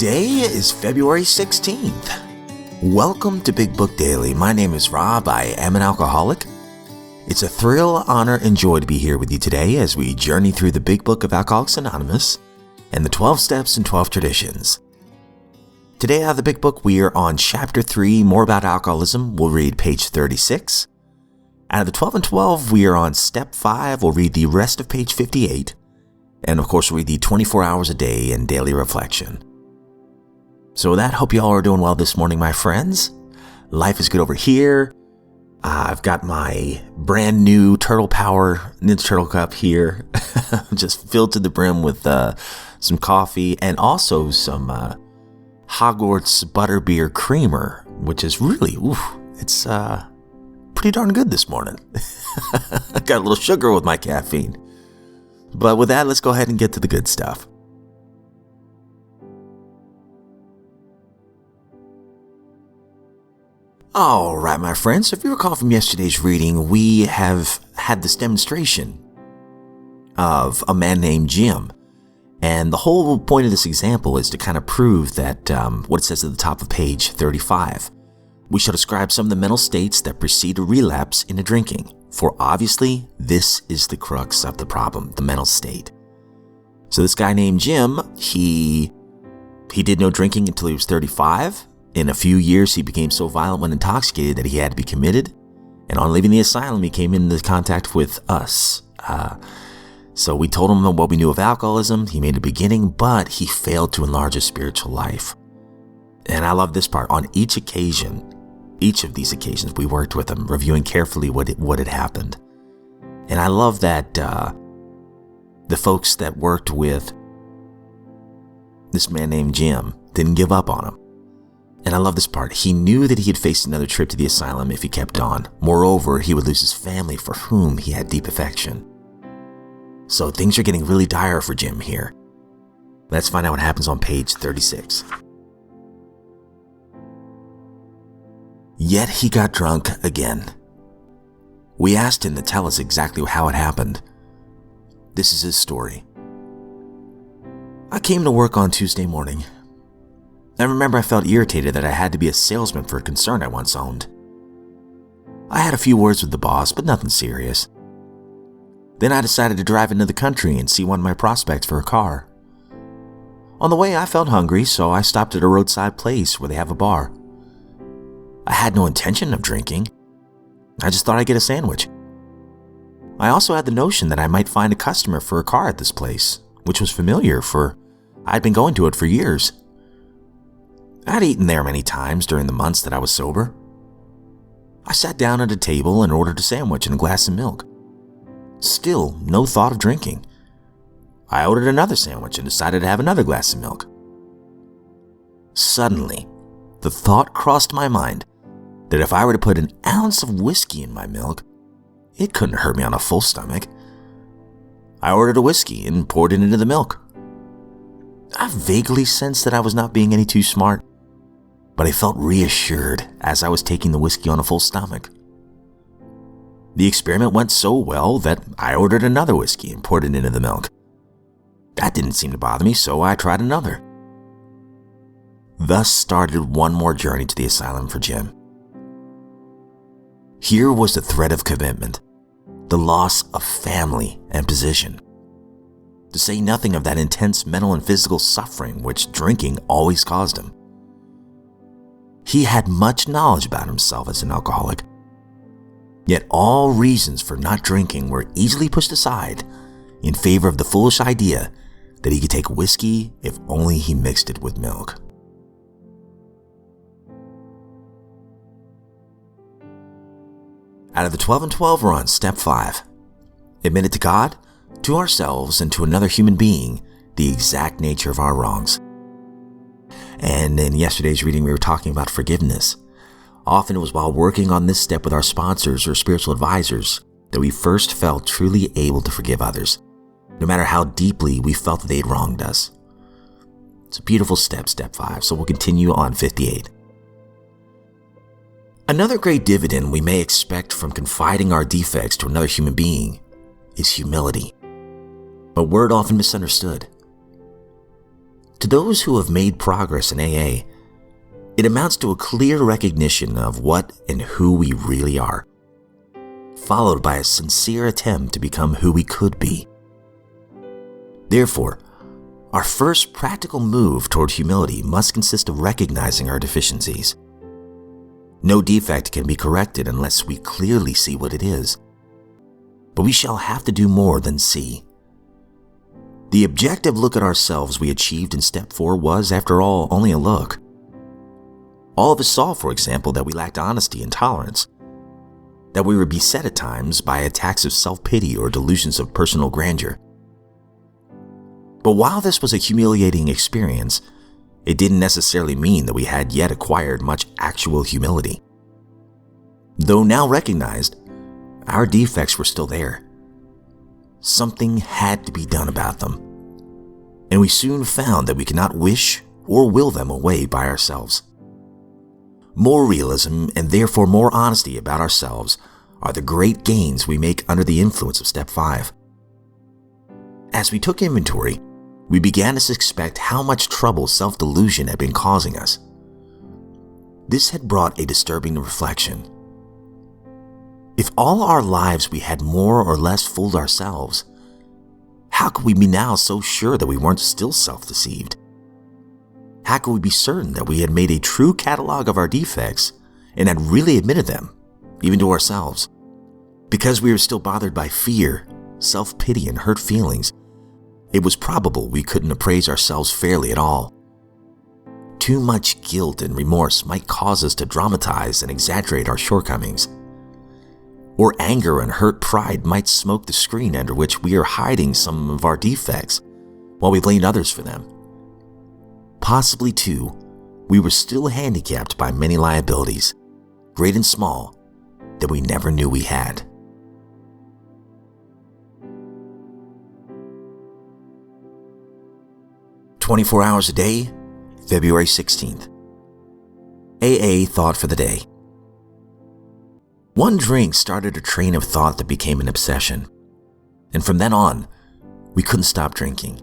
Today is February 16th. Welcome to Big Book Daily. My name is Rob. I am an alcoholic. It's a thrill, honor, and joy to be here with you today as we journey through the Big Book of Alcoholics Anonymous and the 12 Steps and 12 Traditions. Today out of the Big Book, we are on Chapter 3, More About Alcoholism. We'll read page 36. Out of the 12 and 12, we are on Step 5. We'll read the rest of page 58. And of course, we'll read the 24 hours a day and daily reflection. So with that, hope you all are doing well this morning, my friends. Life is good over here. I've got my brand new Turtle Power Ninja Turtle cup here, just filled to the brim with some coffee and also some Hogwarts Butterbeer Creamer, which is really, it's pretty darn good this morning. I got a little sugar with my caffeine. But with that, let's go ahead and get to the good stuff. All right, my friends, so if you recall from yesterday's reading, we have had this demonstration of a man named Jim. And the whole point of this example is to kind of prove that what it says at the top of page 35. We shall describe some of the mental states that precede a relapse into drinking, for obviously this is the crux of the problem, the mental state. So this guy named Jim, he did no drinking until he was 35. In a few years, he became so violent when intoxicated that he had to be committed. And on leaving the asylum, he came into contact with us. So we told him what we knew of alcoholism. He made a beginning, but he failed to enlarge his spiritual life. And I love this part. On each of these occasions, we worked with him, reviewing carefully what had happened. And I love that the folks that worked with this man named Jim didn't give up on him. And I love this part. He knew that he had faced another trip to the asylum if he kept on. Moreover, he would lose his family for whom he had deep affection. So things are getting really dire for Jim here. Let's find out what happens on page 36. Yet he got drunk again. We asked him to tell us exactly how it happened. This is his story. I came to work on Tuesday morning. I remember I felt irritated that I had to be a salesman for a concern I once owned. I had a few words with the boss, but nothing serious. Then I decided to drive into the country and see one of my prospects for a car. On the way, I felt hungry, so I stopped at a roadside place where they have a bar. I had no intention of drinking. I just thought I'd get a sandwich. I also had the notion that I might find a customer for a car at this place, which was familiar, for I'd been going to it for years. I'd eaten there many times during the months that I was sober. I sat down at a table and ordered a sandwich and a glass of milk. Still, no thought of drinking. I ordered another sandwich and decided to have another glass of milk. Suddenly, the thought crossed my mind that if I were to put an ounce of whiskey in my milk, it couldn't hurt me on a full stomach. I ordered a whiskey and poured it into the milk. I vaguely sensed that I was not being any too smart, but I felt reassured as I was taking the whiskey on a full stomach. The experiment went so well that I ordered another whiskey and poured it into the milk. That didn't seem to bother me, so I tried another. Thus started one more journey to the asylum for Jim. Here was the threat of commitment, the loss of family and position, to say nothing of that intense mental and physical suffering which drinking always caused him. He had much knowledge about himself as an alcoholic, yet all reasons for not drinking were easily pushed aside in favor of the foolish idea that he could take whiskey if only he mixed it with milk. Out of the 12 and 12, we're on Step 5. Admit it to God, to ourselves, and to another human being the exact nature of our wrongs. And in yesterday's reading, we were talking about forgiveness. Often it was while working on this step with our sponsors or spiritual advisors that we first felt truly able to forgive others, no matter how deeply we felt that they'd wronged us. It's a beautiful step, Step 5, so we'll continue on 58. Another great dividend we may expect from confiding our defects to another human being is humility, a word often misunderstood. To those who have made progress in AA, it amounts to a clear recognition of what and who we really are, followed by a sincere attempt to become who we could be. Therefore, our first practical move toward humility must consist of recognizing our deficiencies. No defect can be corrected unless we clearly see what it is. But we shall have to do more than see. The objective look at ourselves we achieved in step 4 was, after all, only a look. All of us saw, for example, that we lacked honesty and tolerance, that we were beset at times by attacks of self-pity or delusions of personal grandeur. But while this was a humiliating experience, it didn't necessarily mean that we had yet acquired much actual humility. Though now recognized, our defects were still there. Something had to be done about them, and we soon found that we could not wish or will them away by ourselves. More realism and therefore more honesty about ourselves are the great gains we make under the influence of step 5. As we took inventory, we began to suspect how much trouble self-delusion had been causing us. This had brought a disturbing reflection. If all our lives we had more or less fooled ourselves, how could we be now so sure that we weren't still self-deceived? How could we be certain that we had made a true catalog of our defects and had really admitted them, even to ourselves? Because we were still bothered by fear, self-pity, and hurt feelings, it was probable we couldn't appraise ourselves fairly at all. Too much guilt and remorse might cause us to dramatize and exaggerate our shortcomings. Or anger and hurt pride might smoke the screen under which we are hiding some of our defects while we blamed others for them. Possibly, too, we were still handicapped by many liabilities, great and small, that we never knew we had. "24 hours a day, February 16th. AA thought for the day. One drink started a train of thought that became an obsession, and from then on, we couldn't stop drinking.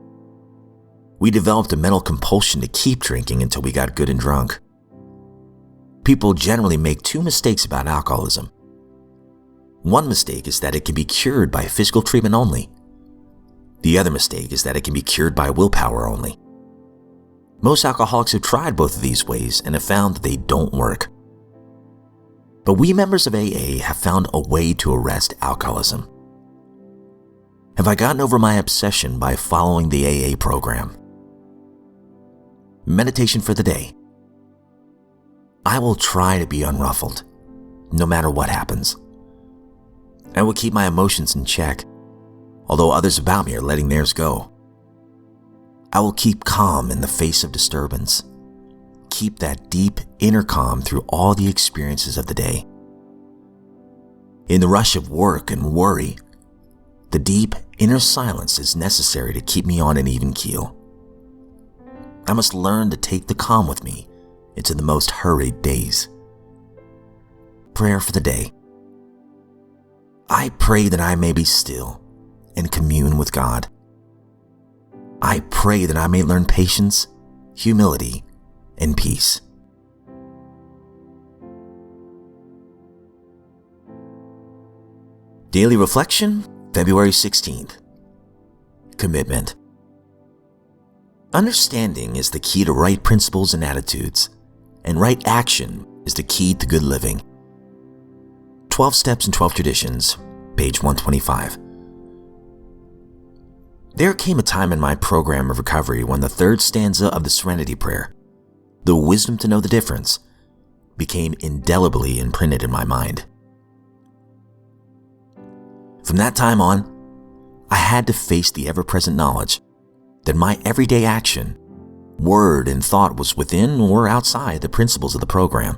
We developed a mental compulsion to keep drinking until we got good and drunk. People generally make 2 mistakes about alcoholism. One mistake is that it can be cured by physical treatment only. The other mistake is that it can be cured by willpower only. Most alcoholics have tried both of these ways and have found that they don't work. But we members of AA have found a way to arrest alcoholism. Have I gotten over my obsession by following the AA program? Meditation for the day. I will try to be unruffled, no matter what happens. I will keep my emotions in check, although others about me are letting theirs go. I will keep calm in the face of disturbance. Keep that deep inner calm through all the experiences of the day. In the rush of work and worry, the deep inner silence is necessary to keep me on an even keel. I must learn to take the calm with me into the most hurried days. Prayer for the day. I pray that I may be still and commune with God. I pray that I may learn patience, humility, and peace. Daily Reflection, February 16th. Commitment. Understanding is the key to right principles and attitudes, and right action is the key to good living. 12 Steps and 12 Traditions, page 125. There came a time in my program of recovery when the 3rd stanza of the Serenity Prayer, the wisdom to know the difference, became indelibly imprinted in my mind. From that time on, I had to face the ever-present knowledge that my everyday action, word, and thought was within or outside the principles of the program.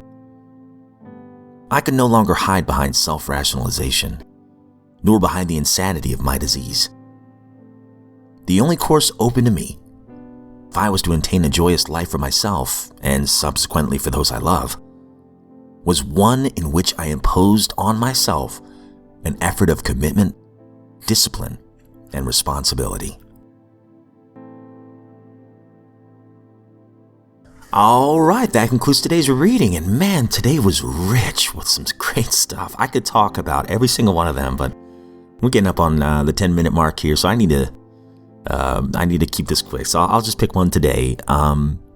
I could no longer hide behind self-rationalization, nor behind the insanity of my disease. The only course open to me, if I was to attain a joyous life for myself, and subsequently for those I love, was one in which I imposed on myself an effort of commitment, discipline, and responsibility. All right, that concludes today's reading. And man, today was rich with some great stuff. I could talk about every single one of them, but we're getting up on the 10-minute mark here, so I need to keep this quick. So I'll just pick one today.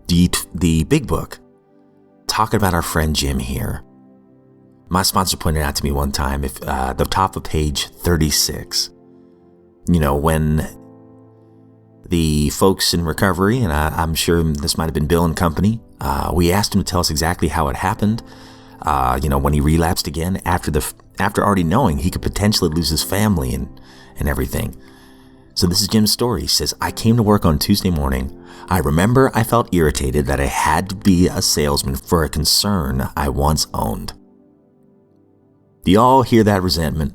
The big book, talking about our friend Jim here. My sponsor pointed out to me one time, if the top of page 36, when the folks in recovery, and I'm sure this might have been Bill and company, we asked him to tell us exactly how it happened. When he relapsed again after already knowing he could potentially lose his family and everything. So this is Jim's story. He says, I came to work on Tuesday morning. I remember I felt irritated that I had to be a salesman for a concern I once owned. Do y'all hear that resentment?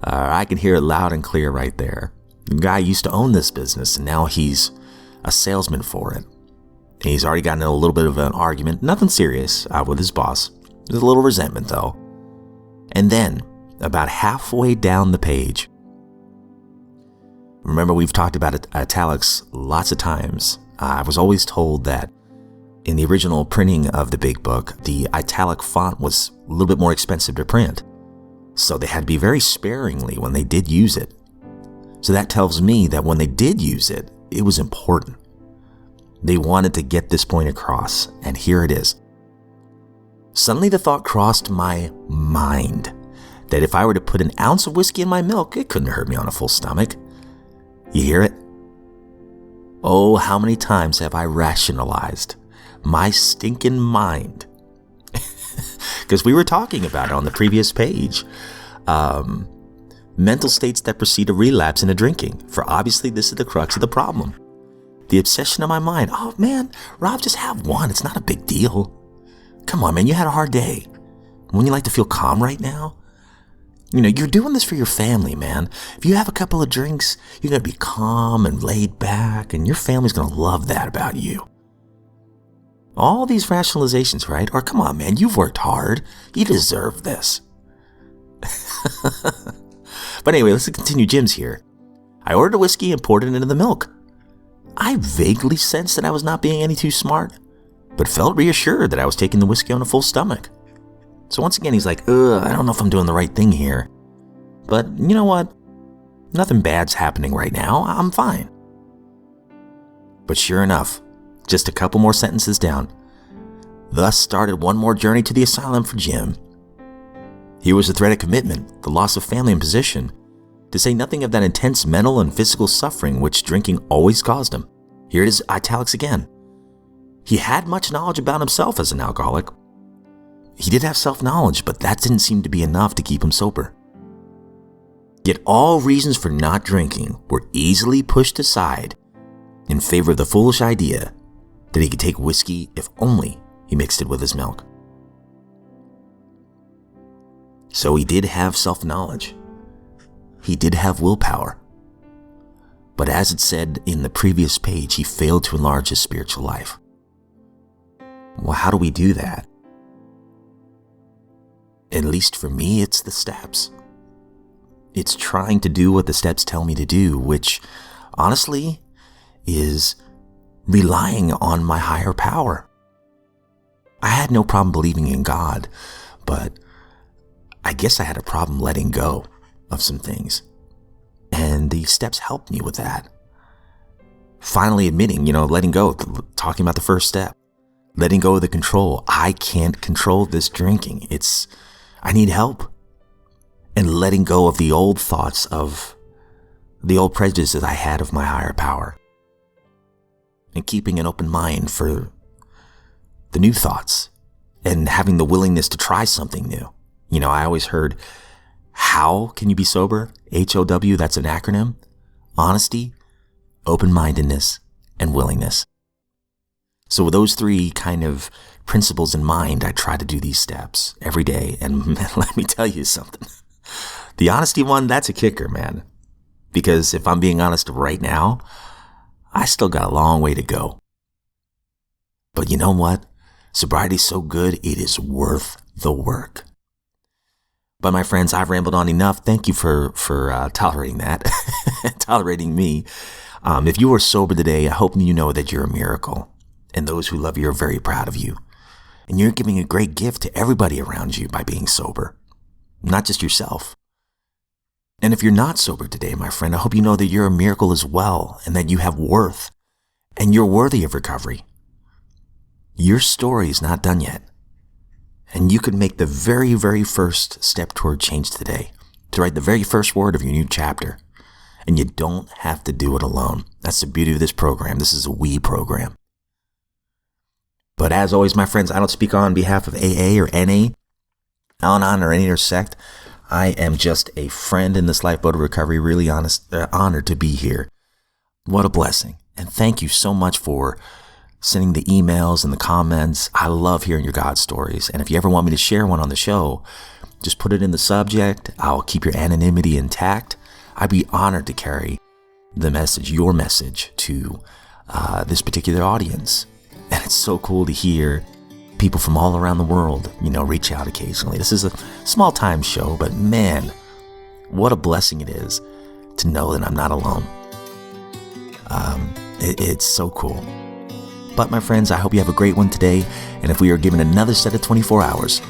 I can hear it loud and clear right there. The guy used to own this business, and now he's a salesman for it. And he's already gotten in a little bit of an argument, nothing serious, with his boss. There's a little resentment, though. And then, about halfway down the page, remember we've talked about italics lots of times. I was always told that in the original printing of the big book, the italic font was a little bit more expensive to print. So they had to be very sparingly when they did use it. So that tells me that when they did use it, it was important. They wanted to get this point across, and here it is. Suddenly the thought crossed my mind that if I were to put an ounce of whiskey in my milk, it couldn't hurt me on a full stomach. You hear it? Oh, how many times have I rationalized my stinking mind? Because we were talking about it on the previous page. Mental states that precede a relapse into drinking. For obviously this is the crux of the problem. The obsession of my mind. Oh man, Rob, just have one. It's not a big deal. Come on, man, you had a hard day. Wouldn't you like to feel calm right now? You're doing this for your family, man. If you have a couple of drinks, you're going to be calm and laid back, and your family's going to love that about you. All these rationalizations, right? Or come on, man, you've worked hard. You deserve this. But anyway, let's continue Jim's here. I ordered a whiskey and poured it into the milk. I vaguely sensed that I was not being any too smart, but felt reassured that I was taking the whiskey on a full stomach. So once again, he's like, I don't know if I'm doing the right thing here. But you know what? Nothing bad's happening right now. I'm fine. But sure enough, just a couple more sentences down, thus started one more journey to the asylum for Jim. Here was the threat of commitment, the loss of family and position, to say nothing of that intense mental and physical suffering which drinking always caused him. Here it is, italics again. He had much knowledge about himself as an alcoholic. He did have self-knowledge, but that didn't seem to be enough to keep him sober. Yet all reasons for not drinking were easily pushed aside in favor of the foolish idea that he could take whiskey if only he mixed it with his milk. So he did have self-knowledge. He did have willpower. But as it said in the previous page, he failed to enlarge his spiritual life. Well, how do we do that? At least for me, it's the steps. It's trying to do what the steps tell me to do, which honestly is relying on my higher power. I had no problem believing in God, but I guess I had a problem letting go of some things. And these steps helped me with that. Finally admitting, letting go, talking about the first step. Letting go of the control. I can't control this drinking. I need help. And letting go of the old thoughts of the old prejudices I had of my higher power. And keeping an open mind for the new thoughts. And having the willingness to try something new. I always heard, how can you be sober? HOW, that's an acronym. Honesty, open-mindedness, and willingness. So with those three kind of principles in mind, I try to do these steps every day. And let me tell you something. The honesty one, that's a kicker, man. Because if I'm being honest right now, I still got a long way to go. But you know what? Sobriety's so good, it is worth the work. But my friends, I've rambled on enough. Thank you for tolerating that, tolerating me. If you are sober today, I hope you know that you're a miracle. And those who love you are very proud of you. And you're giving a great gift to everybody around you by being sober, not just yourself. And if you're not sober today, my friend, I hope you know that you're a miracle as well, and that you have worth, and you're worthy of recovery. Your story is not done yet. And you can make the very, very first step toward change today, to write the very first word of your new chapter. And you don't have to do it alone. That's the beauty of this program. This is a we program. But as always, my friends, I don't speak on behalf of AA or NA, Al-Anon or any other sect. I am just a friend in this lifeboat of recovery, really honored to be here. What a blessing. And thank you so much for sending the emails and the comments. I love hearing your God stories. And if you ever want me to share one on the show, just put it in the subject. I'll keep your anonymity intact. I'd be honored to carry the message, your message, to this particular audience. And it's so cool to hear people from all around the world, reach out occasionally. This is a small time show, but man, what a blessing it is to know that I'm not alone. It's so cool. But my friends, I hope you have a great one today. And if we are given another set of 24 hours,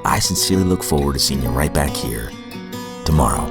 I sincerely look forward to seeing you right back here tomorrow.